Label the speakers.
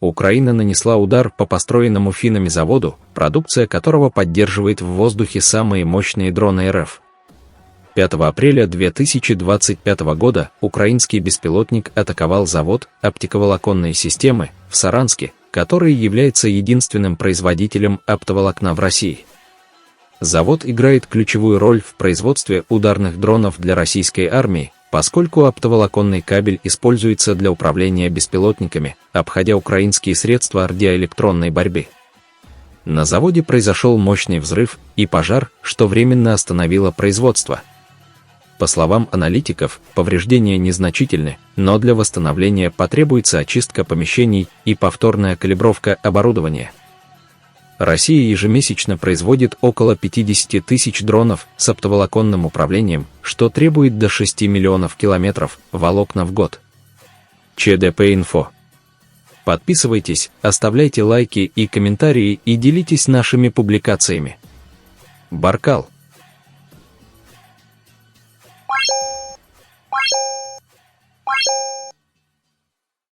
Speaker 1: Украина нанесла удар по построенному финнами заводу, продукция которого поддерживает в воздухе самые мощные дроны РФ. 5 апреля 2025 года украинский беспилотник атаковал завод «Оптиковолоконные системы» в Саранске, который является единственным производителем оптоволокна в России. Завод играет ключевую роль в производстве ударных дронов для российской армии, поскольку оптоволоконный кабель используется для управления беспилотниками, обходя украинские средства радиоэлектронной борьбы. На заводе произошел мощный взрыв и пожар, что временно остановило производство. По словам аналитиков, повреждения незначительны, но для восстановления потребуется очистка помещений и повторная калибровка оборудования. Россия ежемесячно производит около 50 тысяч дронов с оптоволоконным управлением, что требует до 6 миллионов километров волокна в год. ЧДП-инфо. Подписывайтесь, оставляйте лайки и комментарии и делитесь нашими публикациями. Баркал.